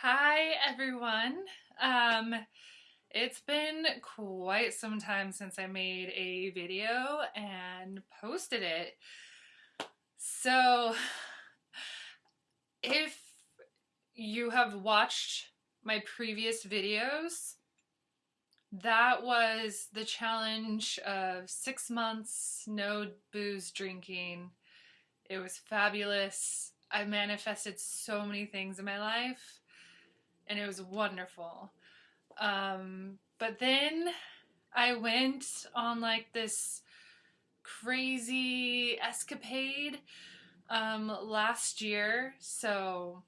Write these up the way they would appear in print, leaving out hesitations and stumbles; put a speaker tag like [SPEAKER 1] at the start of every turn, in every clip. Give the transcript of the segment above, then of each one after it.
[SPEAKER 1] Hi everyone. Um, it's been quite some time since I made a video and posted it. So, if you have watched my previous videos, that was the challenge of 6 months, no booze drinking. It was fabulous. I manifested so many things in my life, and it was wonderful. But then I went on like this crazy escapade last year. The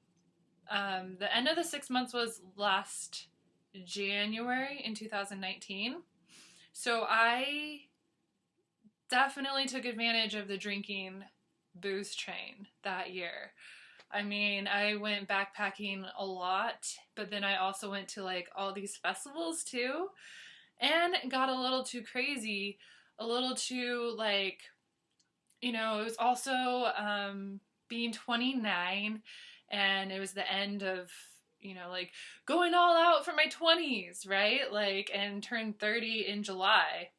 [SPEAKER 1] end of the 6 months was last January in 2019. So I definitely took advantage of the drinking booze train that year. I mean, I went backpacking a lot, but then I also went to like all these festivals too, and got a little too crazy, a little too like, it was also being 29, and it was the end of, like going all out for my 20s, right? Like, and turned 30 in July.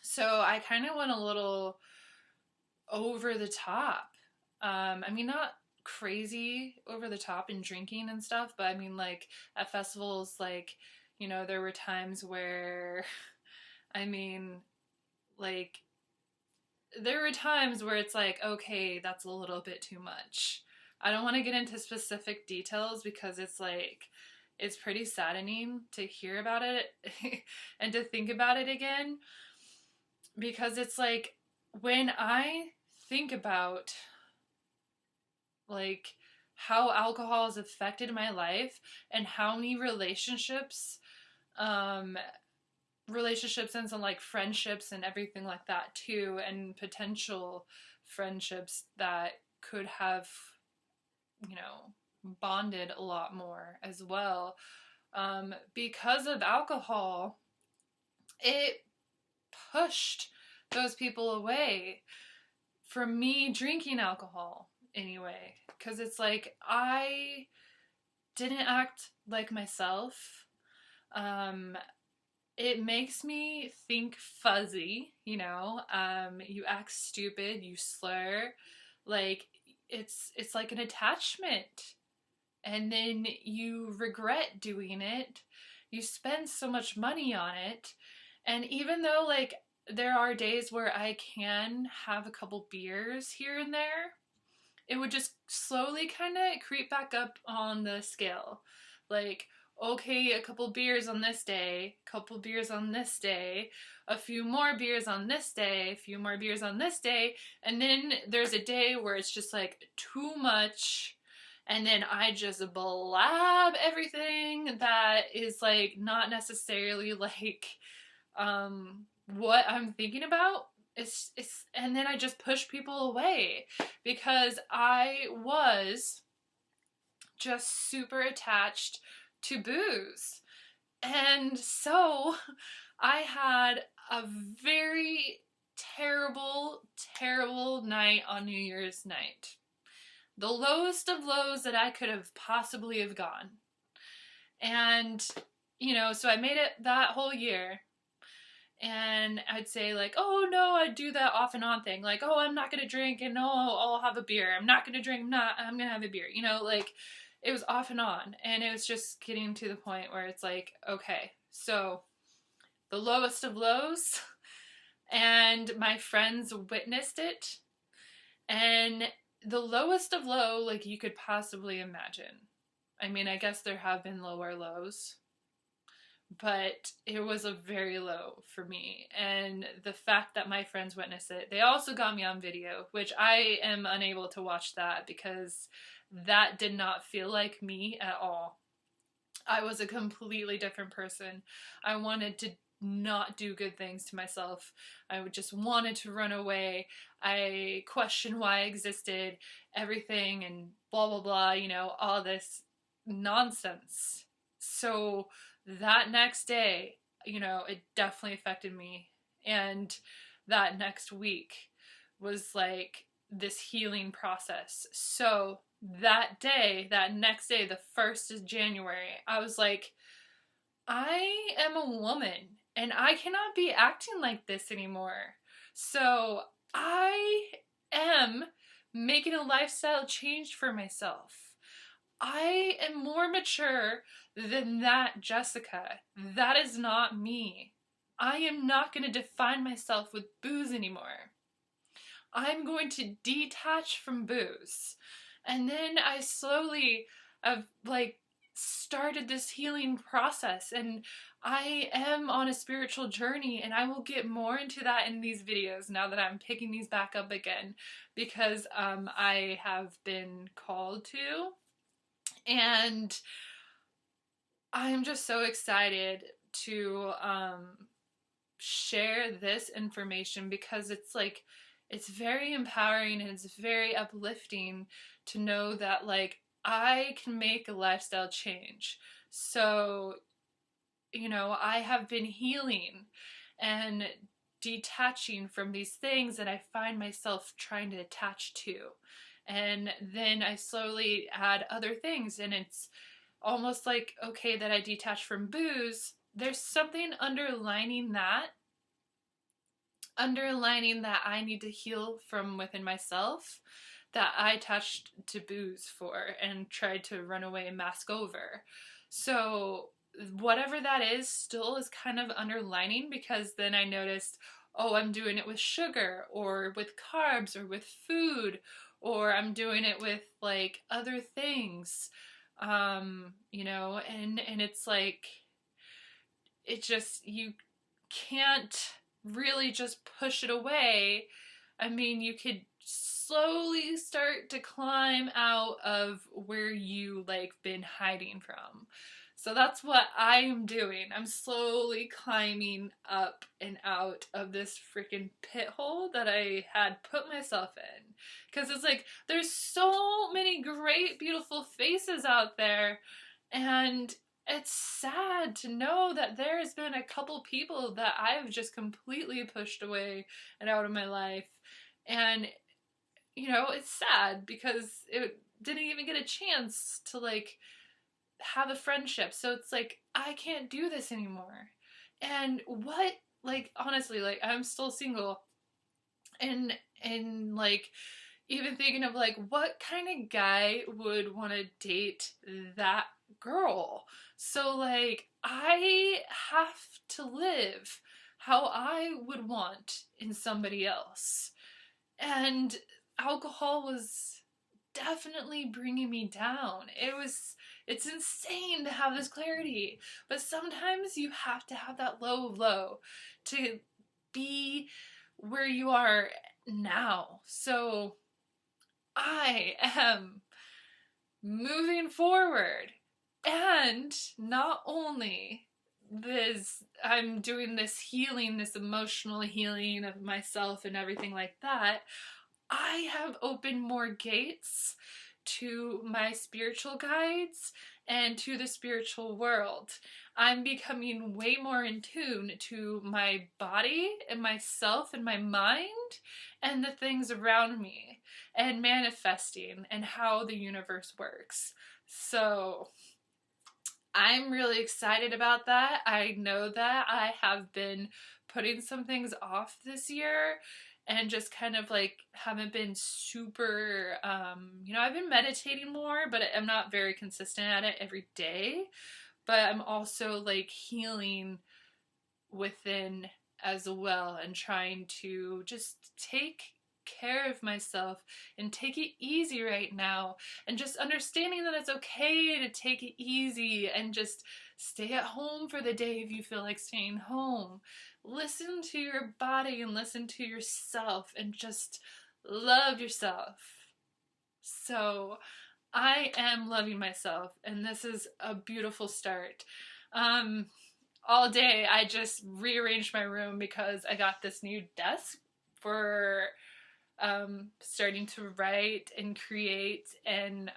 [SPEAKER 1] So I kind of went a little over the top. I mean, not crazy over the top in drinking and stuff, but I mean, like at festivals, like, there were times where, I mean, like, there were times where it's like, okay, that's a little bit too much. I don't want to get into specific details because it's like, it's pretty saddening to hear about it and to think about it again, because it's like when I think about like how alcohol has affected my life and how many um relationships and some like friendships and everything like that too, and potential friendships that could have, you know bonded a lot more as well, because of alcohol, it pushed those people away from me drinking alcohol anyway, because it's like I didn't act like myself. Um, it makes me think fuzzy, you act stupid, you slur, like it's like an attachment, and then you regret doing it. You spend so much money on it, and even though like there are days where I can have a couple beers here and there, it would just slowly kind of creep back up on the scale. Like, okay, a couple beers on this day, a couple beers on this day, a few more beers on this day, a few more beers on this day, and then there's a day where it's just like too much, and then I just blab everything that is like not necessarily like what I'm thinking about. It's and then I just push people away because I was just super attached to booze. And so I had a very terrible, terrible night on New Year's night. The lowest of lows that I could have possibly have gone. And, so I made it that whole year. And I'd say like, oh no, I'd do that off and on thing. Like, oh, I'm not gonna drink, and no, I'll have a beer. I'm not gonna drink, I'm gonna have a beer. Like it was off and on. And it was just getting to the point where it's like, okay, so the lowest of lows, and my friends witnessed it. And the lowest of low, like you could possibly imagine. I mean, I guess there have been lower lows, but it was a very low for me. And the fact that my friends witnessed it, they also got me on video, which I am unable to watch that because that did not feel like me at all. I was a completely different person. I wanted to not do good things to myself. I would just wanted to run away. I questioned why I existed, everything, and blah blah blah, all this nonsense. So that next day, it definitely affected me. And that next week was like this healing process. So that day, that next day, the 1st of January, I was like, I am a woman and I cannot be acting like this anymore. So I am making a lifestyle change for myself. I am more mature than that, Jessica. That is not me. I am not going to define myself with booze anymore. I'm going to detach from booze. And then I slowly have like started this healing process, and I am on a spiritual journey, and I will get more into that in these videos now that I'm picking these back up again, because I have been called to, and I'm just so excited to share this information, because it's like, it's very empowering and it's very uplifting to know that like I can make a lifestyle change. So, you know, I have been healing and detaching from these things that I find myself trying to attach to. And then I slowly add other things, and it's almost like, okay, that I detach from booze. There's something underlining that I need to heal from within myself, that I attached to booze for and tried to run away and mask over. So whatever that is still is kind of underlining, because then I noticed, oh, I'm doing it with sugar or with carbs or with food, or I'm doing it with like other things. You know, and it's like, it just, you can't really just push it away. I mean, you could slowly start to climb out of where you like been hiding from. So that's what I'm doing. I'm slowly climbing up and out of this freaking pit hole that I had put myself in. Because it's like, there's so many great, beautiful faces out there, and it's sad to know that there's been a couple people that I've just completely pushed away and out of my life. And, you know, it's sad because it didn't even get a chance to like have a friendship. So it's like, I can't do this anymore. And what, like, honestly, like, I'm still single, and like, even thinking of like, what kind of guy would want to date that girl? So like, I have to live how I would want in somebody else. And alcohol was definitely bringing me down. It's insane to have this clarity, but sometimes you have to have that low of low to be where you are now. So I am moving forward. And not only this, I'm doing this healing, this emotional healing of myself and everything like that, I have opened more gates to my spiritual guides and to the spiritual world. I'm becoming way more in tune to my body and myself and my mind and the things around me, and manifesting and how the universe works. So I'm really excited about that. I know that I have been putting some things off this year and just kind of like haven't been super, you know, I've been meditating more, but I'm not very consistent at it every day. But I'm also like healing within as well, and trying to just take care of myself and take it easy right now, and just understanding that it's okay to take it easy and just stay at home for the day if you feel like staying home. Listen to your body and listen to yourself and just love yourself. So I am loving myself, and this is a beautiful start. All day I just rearranged my room because I got this new desk for starting to write and create and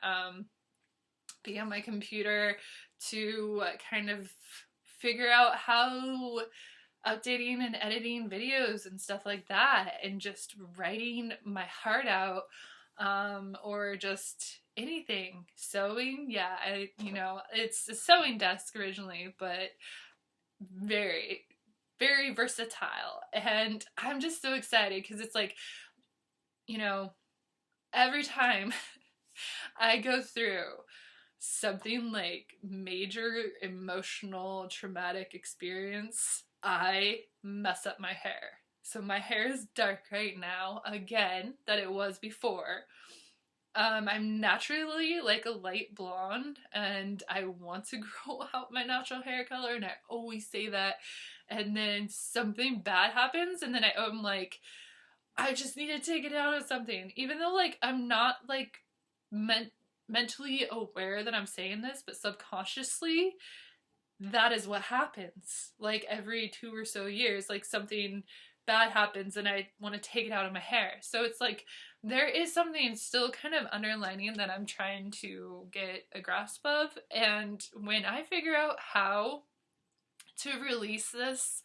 [SPEAKER 1] be on my computer to kind of figure out how updating and editing videos and stuff like that, and just writing my heart out, or just anything. Sewing, yeah, it's a sewing desk originally, but very, very versatile. And I'm just so excited because it's like, you know, every time I go through something like major emotional traumatic experience, I mess up my hair. So my hair is dark right now, again, that it was before. I'm naturally like a light blonde and I want to grow out my natural hair color, and I always say that. And then something bad happens and then I'm like, I just need to take it out of something. Even though like I'm not like mentally aware that I'm saying this, but subconsciously that is what happens. Like every 2 or so years, like something bad happens and I want to take it out of my hair. So it's like there is something still kind of underlining that I'm trying to get a grasp of. And when I figure out how to release this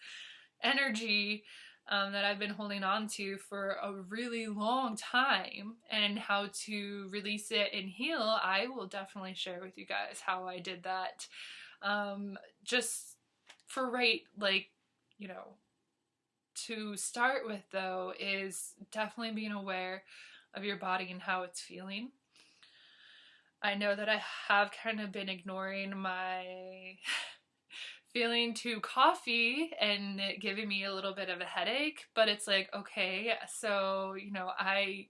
[SPEAKER 1] energy that I've been holding on to for a really long time and how to release it and heal, I will definitely share with you guys how I did that. Just for right, like, you know, to start with though, is definitely being aware of your body and how it's feeling. I know that I have kind of been ignoring my feeling to coffee and it giving me a little bit of a headache, but it's like, okay, so, I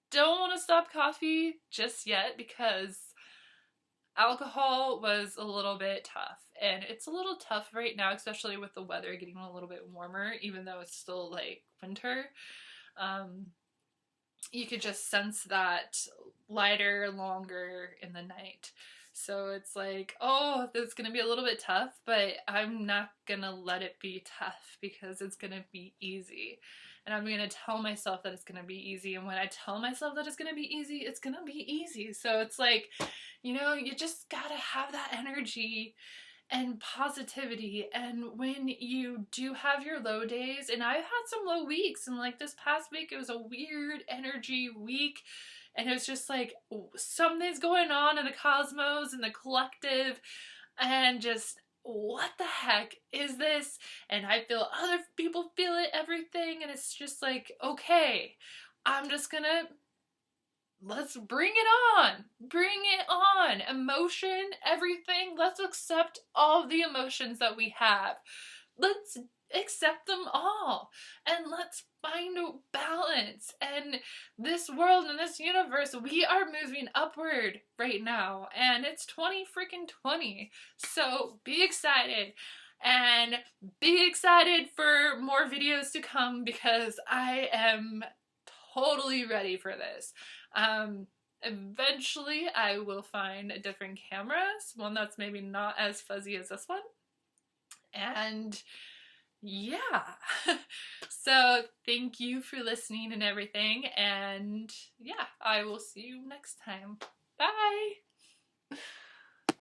[SPEAKER 1] don't want to stop coffee just yet because alcohol was a little bit tough. And it's a little tough right now, especially with the weather getting a little bit warmer, even though it's still like winter. You could just sense that lighter, longer in the night. So it's like, oh, this is going to be a little bit tough, but I'm not going to let it be tough because it's going to be easy. And I'm going to tell myself that it's going to be easy. And when I tell myself that it's going to be easy, it's going to be easy. So it's like, you just got to have that energy and positivity. And when you do have your low days, and I've had some low weeks, and like this past week, it was a weird energy week. And it was just like something's going on in the cosmos and the collective, and just what the heck is this? And I feel other people feel it, everything, and it's just like, okay, I'm just gonna let's bring it on. Bring it on. Emotion, everything. Let's accept all the emotions that we have. Let's accept them all. And let's find a balance. And this world and this universe, we are moving upward right now. And it's 20 freaking 20. So be excited. And be excited for more videos to come because I am totally ready for this. Eventually I will find different cameras, one that's maybe not as fuzzy as this one. And yeah, so thank you for listening and everything. And yeah, I will see you next time. Bye.